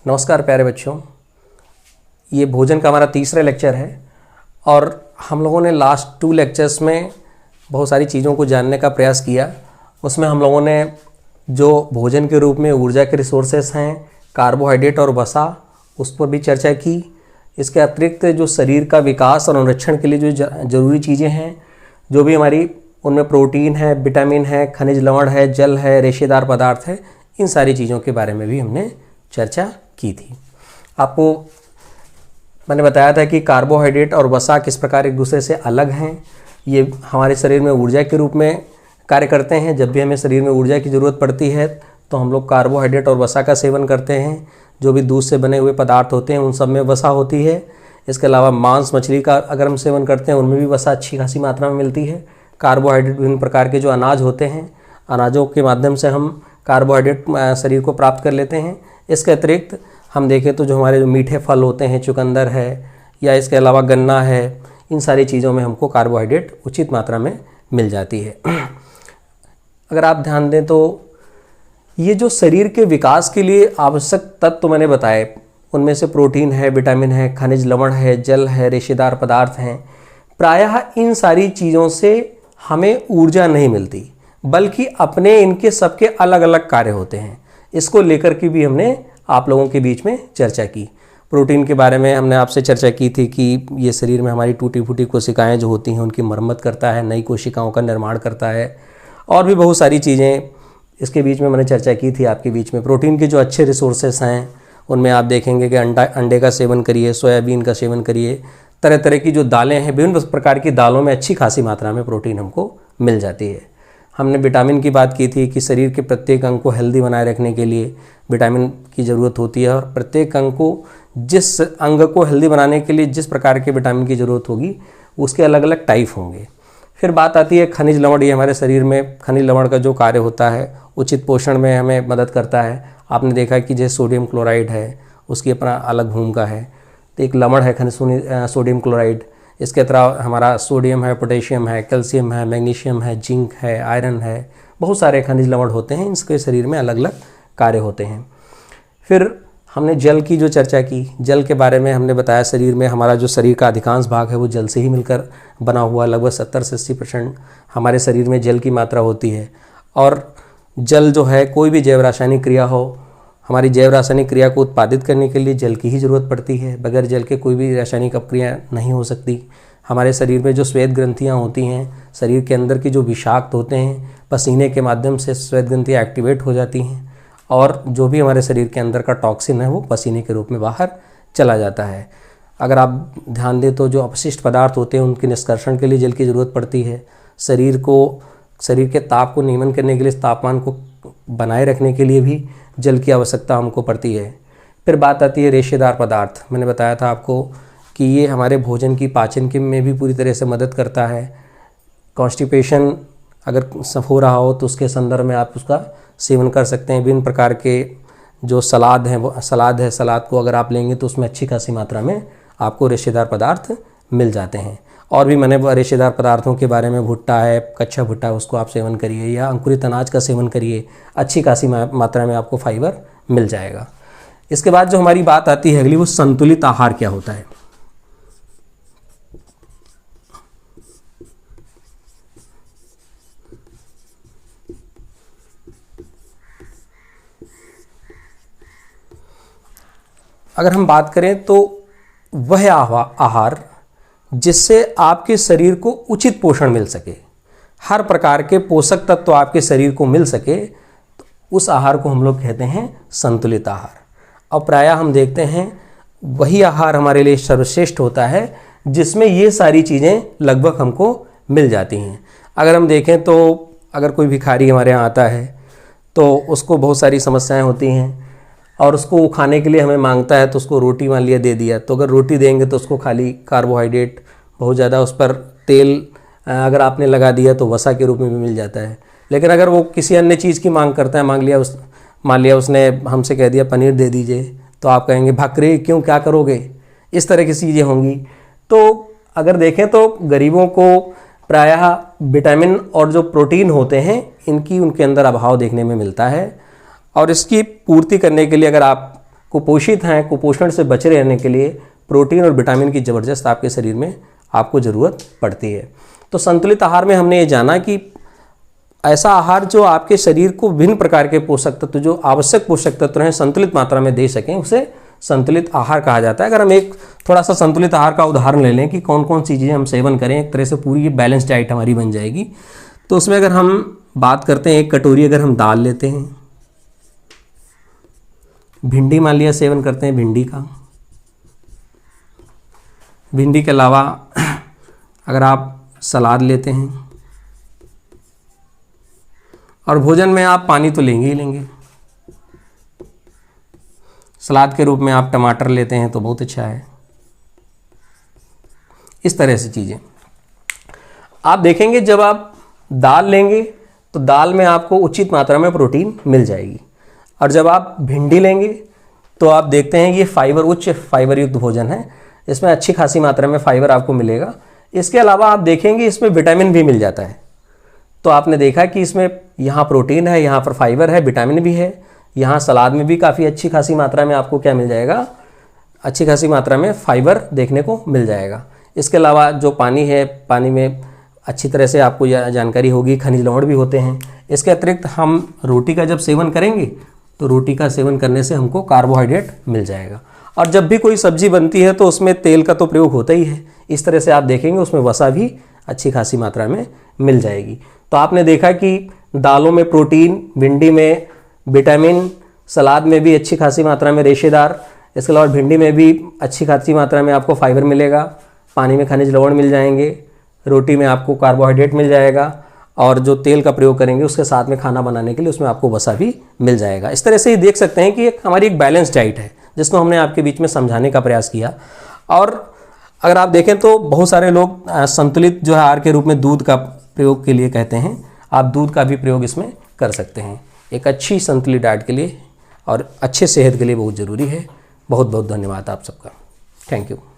नमस्कार प्यारे बच्चों, ये भोजन का हमारा तीसरा लेक्चर है और हम लोगों ने लास्ट 2 लेक्चर्स में बहुत सारी चीज़ों को जानने का प्रयास किया। उसमें हम लोगों ने जो भोजन के रूप में ऊर्जा के रिसोर्सेस हैं, कार्बोहाइड्रेट और वसा, उस पर भी चर्चा की। इसके अतिरिक्त जो शरीर का विकास और अनुरक्षण के लिए जो ज़रूरी चीज़ें हैं, जो भी हमारी उनमें प्रोटीन है, विटामिन है, खनिज लवण है, जल है, रेशेदार पदार्थ है, इन सारी चीज़ों के बारे में भी हमने चर्चा की थी। आपको मैंने बताया था कि कार्बोहाइड्रेट और वसा किस प्रकार एक दूसरे से अलग हैं। ये हमारे शरीर में ऊर्जा के रूप में कार्य करते हैं। जब भी हमें शरीर में ऊर्जा की ज़रूरत पड़ती है तो हम लोग कार्बोहाइड्रेट और वसा का सेवन करते हैं। जो भी दूध से बने हुए पदार्थ होते हैं उन सब में वसा होती है। इसके अलावा मांस मछली का अगर हम सेवन करते हैं उनमें भी वसा अच्छी खासी मात्रा में मिलती है। कार्बोहाइड्रेट विभिन्न प्रकार के जो अनाज होते हैं, अनाजों के माध्यम से हम कार्बोहाइड्रेट शरीर को प्राप्त कर लेते हैं। इसके अतिरिक्त हम देखें तो जो हमारे जो मीठे फल होते हैं, चुकंदर है या इसके अलावा गन्ना है, इन सारी चीज़ों में हमको कार्बोहाइड्रेट उचित मात्रा में मिल जाती है। अगर आप ध्यान दें तो ये जो शरीर के विकास के लिए आवश्यक तत्व मैंने बताए, उनमें से प्रोटीन है, विटामिन है, खनिज लवण है, जल है, रेशेदार पदार्थ हैं। प्रायः इन सारी चीज़ों से हमें ऊर्जा नहीं मिलती, बल्कि अपने इनके सबके अलग अलग कार्य होते हैं। इसको लेकर के भी हमने आप लोगों के बीच में चर्चा की। प्रोटीन के बारे में हमने आपसे चर्चा की थी कि ये शरीर में हमारी टूटी फूटी कोशिकाएं जो होती हैं उनकी मरम्मत करता है, नई कोशिकाओं का निर्माण करता है, और भी बहुत सारी चीज़ें इसके बीच में मैंने चर्चा की थी आपके बीच में। प्रोटीन के जो अच्छे रिसोर्सेस हैं उनमें आप देखेंगे कि अंडे का सेवन करिए, सोयाबीन का सेवन करिए, तरह तरह की जो दालें हैं, विभिन्न प्रकार की दालों में अच्छी खासी मात्रा में प्रोटीन हमको मिल जाती है। हमने विटामिन की बात की थी कि शरीर के प्रत्येक अंग को हेल्दी बनाए रखने के लिए विटामिन की ज़रूरत होती है, और प्रत्येक अंग को जिस अंग को हेल्दी बनाने के लिए जिस प्रकार के विटामिन की ज़रूरत होगी उसके अलग अलग टाइप होंगे। फिर बात आती है खनिज लवण। ये हमारे शरीर में खनिज लवण का जो कार्य होता है उचित पोषण में हमें मदद करता है। आपने देखा कि जैसे सोडियम क्लोराइड है, उसकी अपना अलग भूमिका है। तो एक लवण है खनिज सोडियम क्लोराइड। इसके तरह हमारा सोडियम है, पोटेशियम है, कैल्शियम है, मैग्नीशियम है, जिंक है, आयरन है, बहुत सारे खनिज लवण होते हैं। इसके शरीर में अलग अलग कार्य होते हैं। फिर हमने जल की जो चर्चा की, जल के बारे में हमने बताया शरीर में हमारा जो शरीर का अधिकांश भाग है वो जल से ही मिलकर बना हुआ। लगभग 70 से 80% हमारे शरीर में जल की मात्रा होती है। और जल जो है, कोई भी जैव रासायनिक क्रिया हो, हमारी जैव रासायनिक क्रिया को उत्पादित करने के लिए जल की ही ज़रूरत पड़ती है। बगैर जल के कोई भी रासायनिक अपक्रिया नहीं हो सकती। हमारे शरीर में जो श्वेत ग्रंथियाँ होती हैं, शरीर के अंदर की जो विषाक्त होते हैं, पसीने के माध्यम से श्वेत ग्रंथियाँ एक्टिवेट हो जाती हैं, और जो भी हमारे शरीर के अंदर का टॉक्सिन है वो पसीने के रूप में बाहर चला जाता है। अगर आप ध्यान दें तो जो अपशिष्ट पदार्थ होते हैं उनके निष्कर्षण के लिए जल की ज़रूरत पड़ती है। शरीर के ताप को नियमन करने के लिए, तापमान को बनाए रखने के लिए भी जल की आवश्यकता हमको पड़ती है। फिर बात आती है रेशेदार पदार्थ। मैंने बताया था आपको कि ये हमारे भोजन की पाचन के में भी पूरी तरह से मदद करता है। कॉन्स्टिपेशन अगर हो रहा हो तो उसके संदर्भ में आप उसका सेवन कर सकते हैं। विभिन्न प्रकार के जो सलाद हैं, वो सलाद को अगर आप लेंगे तो उसमें अच्छी खासी मात्रा में आपको रेशेदार पदार्थ मिल जाते हैं। और भी मैंने रेशेदार पदार्थों के बारे में, भुट्टा है, कच्चा भुट्टा, उसको आप सेवन करिए, या अंकुरित अनाज का सेवन करिए, अच्छी खासी मात्रा में आपको फाइबर मिल जाएगा। इसके बाद जो हमारी बात आती है अगली, वो संतुलित आहार क्या होता है। अगर हम बात करें तो वह आहार जिससे आपके शरीर को उचित पोषण मिल सके, हर प्रकार के पोषक तत्व आपके शरीर को मिल सके, तो उस आहार को हम लोग कहते हैं संतुलित आहार। और प्रायः हम देखते हैं वही आहार हमारे लिए सर्वश्रेष्ठ होता है जिसमें ये सारी चीज़ें लगभग हमको मिल जाती हैं। अगर हम देखें तो अगर कोई भिखारी हमारे यहाँ आता है तो उसको बहुत सारी समस्याएं होती हैं, और उसको खाने के लिए हमें मांगता है तो उसको रोटी मान लिया दे दिया, तो अगर रोटी देंगे तो उसको खाली कार्बोहाइड्रेट, बहुत ज़्यादा उस पर तेल अगर आपने लगा दिया तो वसा के रूप में भी मिल जाता है। लेकिन अगर वो किसी अन्य चीज़ की मांग करता है, मान लिया उसने हमसे कह दिया पनीर दे दीजिए, तो आप कहेंगे भाकरे क्यों, क्या करोगे, इस तरह की चीज़ें होंगी। तो अगर देखें तो गरीबों को प्रायः विटामिन और जो प्रोटीन होते हैं इनकी उनके अंदर अभाव देखने में मिलता है, और इसकी पूर्ति करने के लिए अगर आप कुपोषित हैं, कुपोषण से बचे रहने के लिए प्रोटीन और विटामिन की ज़बरदस्त आपके शरीर में आपको ज़रूरत पड़ती है। तो संतुलित आहार में हमने ये जाना कि ऐसा आहार जो आपके शरीर को विभिन्न प्रकार के पोषक तत्व, जो आवश्यक पोषक तत्व हैं, संतुलित मात्रा में दे सकें, उसे संतुलित आहार कहा जाता है। अगर हम एक थोड़ा सा संतुलित आहार का उदाहरण ले लें कि कौन कौन सी चीज़ें हम सेवन करें, एक तरह से पूरी बैलेंस डाइट हमारी बन जाएगी। तो उसमें अगर हम बात करते हैं, एक कटोरी अगर हम दाल लेते हैं, भिंडी मान लिया सेवन करते हैं भिंडी का, भिंडी के अलावा अगर आप सलाद लेते हैं, और भोजन में आप पानी तो लेंगे ही लेंगे। सलाद के रूप में आप टमाटर लेते हैं तो बहुत अच्छा है। इस तरह से चीज़ें आप देखेंगे, जब आप दाल लेंगे तो दाल में आपको उचित मात्रा में प्रोटीन मिल जाएगी, और जब आप भिंडी लेंगे तो आप देखते हैं ये फाइबर, उच्च फाइबर युक्त भोजन है, इसमें अच्छी खासी मात्रा में फाइबर आपको मिलेगा। इसके अलावा आप देखेंगे इसमें विटामिन भी मिल जाता है। तो आपने देखा कि इसमें यहाँ प्रोटीन है, यहाँ पर फाइबर है, विटामिन भी है, यहाँ सलाद में भी काफ़ी अच्छी खासी मात्रा में आपको क्या मिल जाएगा, अच्छी खासी मात्रा में फाइबर देखने को मिल जाएगा। इसके अलावा जो पानी है, पानी में अच्छी तरह से आपको यह जानकारी होगी, खनिज लवण भी होते हैं। इसके अतिरिक्त हम रोटी का जब सेवन करेंगे तो रोटी का सेवन करने से हमको कार्बोहाइड्रेट मिल जाएगा। और जब भी कोई सब्जी बनती है तो उसमें तेल का तो प्रयोग होता ही है। इस तरह से आप देखेंगे उसमें वसा भी अच्छी खासी मात्रा में मिल जाएगी। तो आपने देखा कि दालों में प्रोटीन, भिंडी में विटामिन, सलाद में भी अच्छी खासी मात्रा में रेशेदार, इसके अलावा भिंडी में भी अच्छी खासी मात्रा में आपको फाइबर मिलेगा, पानी में खनिज लवण मिल जाएंगे, रोटी में आपको कार्बोहाइड्रेट मिल जाएगा, और जो तेल का प्रयोग करेंगे उसके साथ में खाना बनाने के लिए उसमें आपको वसा भी मिल जाएगा। इस तरह से ही देख सकते हैं कि हमारी एक बैलेंस डाइट है, जिसको हमने आपके बीच में समझाने का प्रयास किया। और अगर आप देखें तो बहुत सारे लोग संतुलित जो है आहार के रूप में दूध का प्रयोग के लिए कहते हैं। आप दूध का भी प्रयोग इसमें कर सकते हैं। एक अच्छी संतुलित डाइट के लिए और अच्छे सेहत के लिए बहुत ज़रूरी है। बहुत बहुत धन्यवाद आप सबका। Thank you.